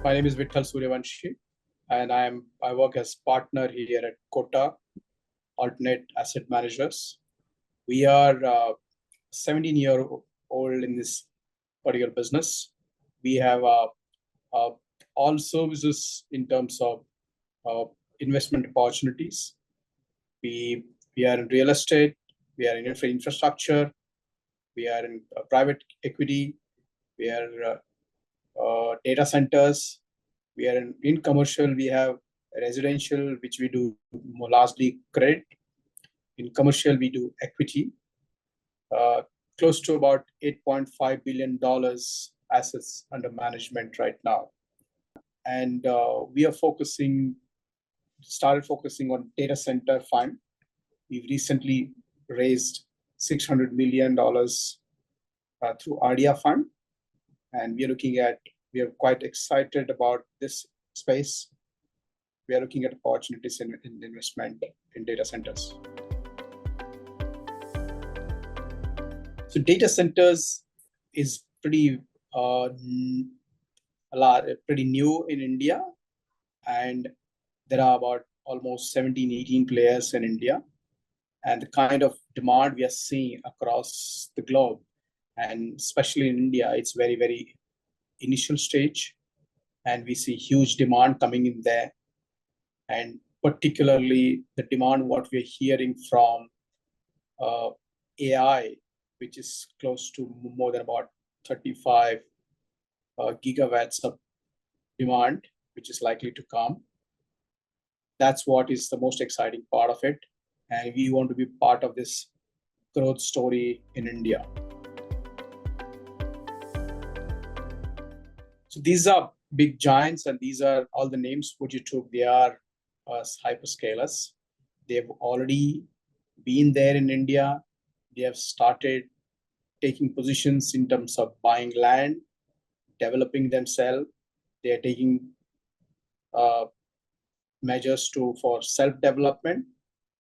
My name is Vithal Suryavanshi, and I work as partner here at Kotak Alternate Asset Managers. We are 17-year-old in this particular business. We have all services in terms of investment opportunities. We are in real estate, we are in infrastructure, we are in private equity, we are data centers, we are in commercial, we have residential, which we do more largely credit. In commercial, we do equity, close to about $8.5 billion assets under management right now. And we are started focusing on data center fund. We've recently raised $600 million through RDA fund. And we are quite excited about this space. We are looking at opportunities in investment in data centers. So data centers is pretty new in India, and there are about almost 17, 18 players in India. And the kind of demand we are seeing across the globe, and especially in India, it's very, very initial stage, and we see huge demand coming in there. And particularly the demand, what we're hearing from AI, which is close to more than about 35 gigawatts of demand, which is likely to come. That's what is the most exciting part of it. And we want to be part of this growth story in India. So these are big giants, and these are all the names what you took. They are hyperscalers. They've already been there in India. They have started taking positions in terms of buying land, developing themselves. They are taking measures for self-development.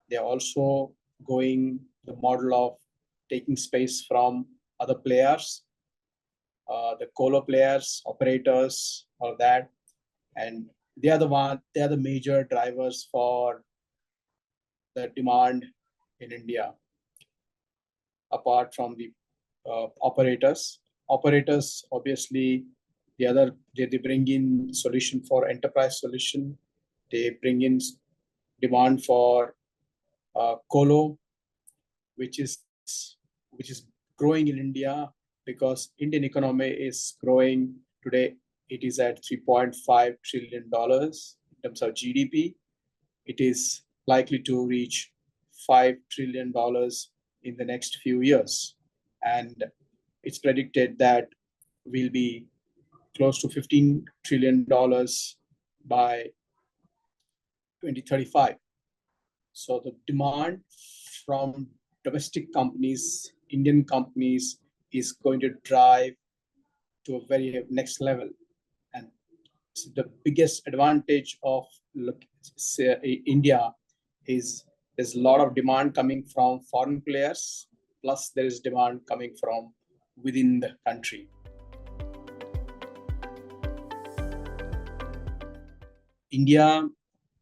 They are also going the model of taking space from other players, the colo players, operators, all that. And they are the major drivers for the demand in India, apart from the operators. Operators, obviously, they bring in solution for enterprise solution. They bring in demand for colo, which is growing in India, because Indian economy is growing today. It is at $3.5 trillion in terms of GDP. It is likely to reach $5 trillion in the next few years. And it's predicted that will be close to $15 trillion by 2035. So the demand from domestic companies, Indian companies, is going to drive to a very next level. And the biggest advantage of India is there's a lot of demand coming from foreign players, plus there is demand coming from within the country. India,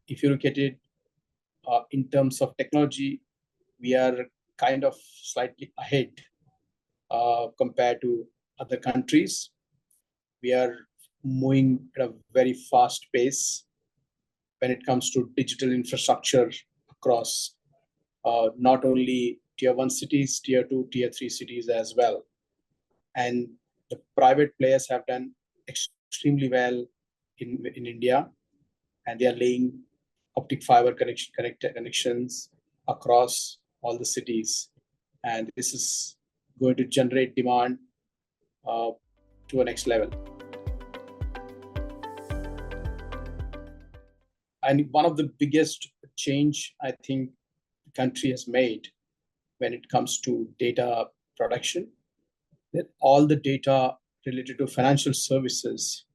if you look at it in terms of technology, we are kind of slightly ahead compared to other countries. We are moving at a very fast pace when it comes to digital infrastructure across not only tier 1 cities, tier 2, tier 3 cities as well. And the private players have done extremely well in India, and they are laying optic fiber connections across all the cities. And this is going to generate demand to a next level. And one of the biggest change I think the country has made when it comes to data production, that all the data related to financial services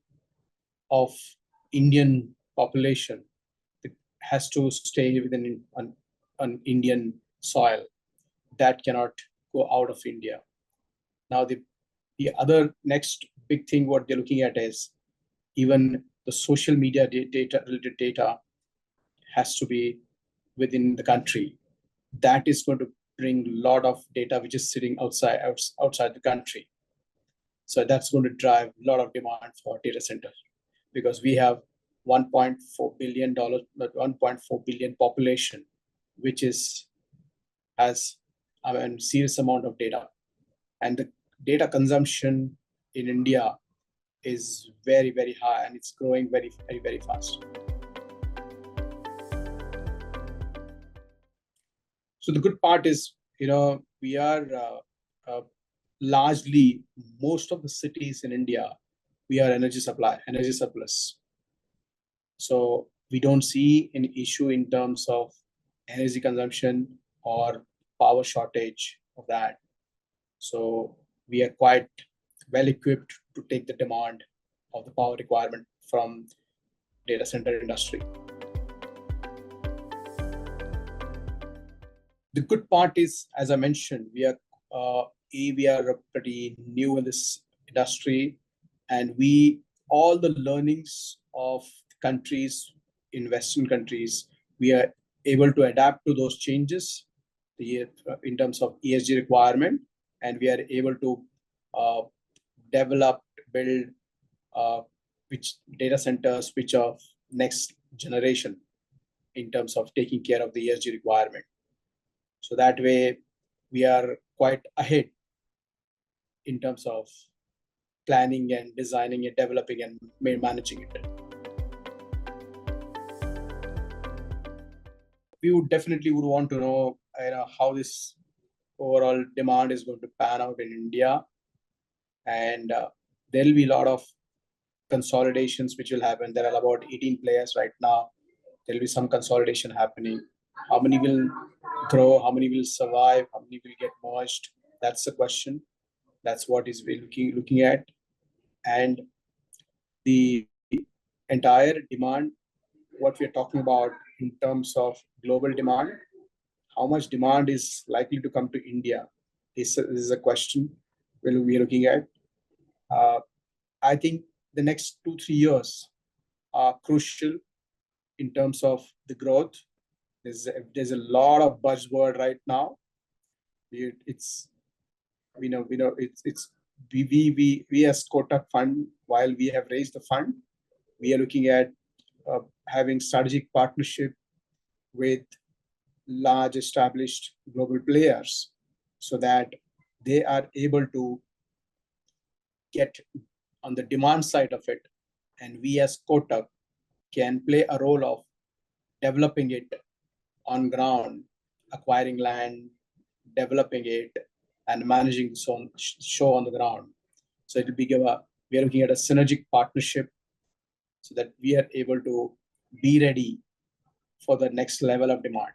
of Indian population has to stay within an Indian soil. That cannot go out of India. Now the other next big thing what they're looking at is even the social media related data has to be within the country. That is going to bring a lot of data which is sitting outside the country. So that's going to drive a lot of demand for data centers, because we have $1.4 billion, 1.4 billion population, which has serious amount of data, and the data consumption in India is very, very high, and it's growing very, very, very fast. So the good part is, we are largely, most of the cities in India, we are energy surplus. So we don't see any issue in terms of energy consumption or power shortage of that. So we are quite well equipped to take the demand of the power requirement from data center industry. The good part is, as I mentioned, we are pretty new in this industry, and all the learnings of countries in Western countries, we are able to adapt to those changes in terms of ESG requirement, and we are able to build which data centers which are next generation in terms of taking care of the ESG requirement. So that way, we are quite ahead in terms of planning and designing it, developing and managing it. We would want to know how this overall demand is going to pan out in India, and there will be a lot of consolidations which will happen. There are about 18 players right now. There will be some consolidation happening. How many will grow? How many will survive? How many will get merged? That's the question. That's what is we're looking at. And the entire demand, what we're talking about in terms of global demand, how much demand is likely to come to India? This is a question we're looking at. I think the next 2-3 years are crucial in terms of the growth. There's a lot of buzzword right now. We as Kotak Fund, while we have raised the fund, we are looking at having strategic partnership with large established global players, so that they are able to get on the demand side of it, and we as Kotak can play a role of developing it on ground, acquiring land, developing it, and managing the show on the ground. So it will be we are looking at a synergic partnership, so that we are able to be ready for the next level of demand.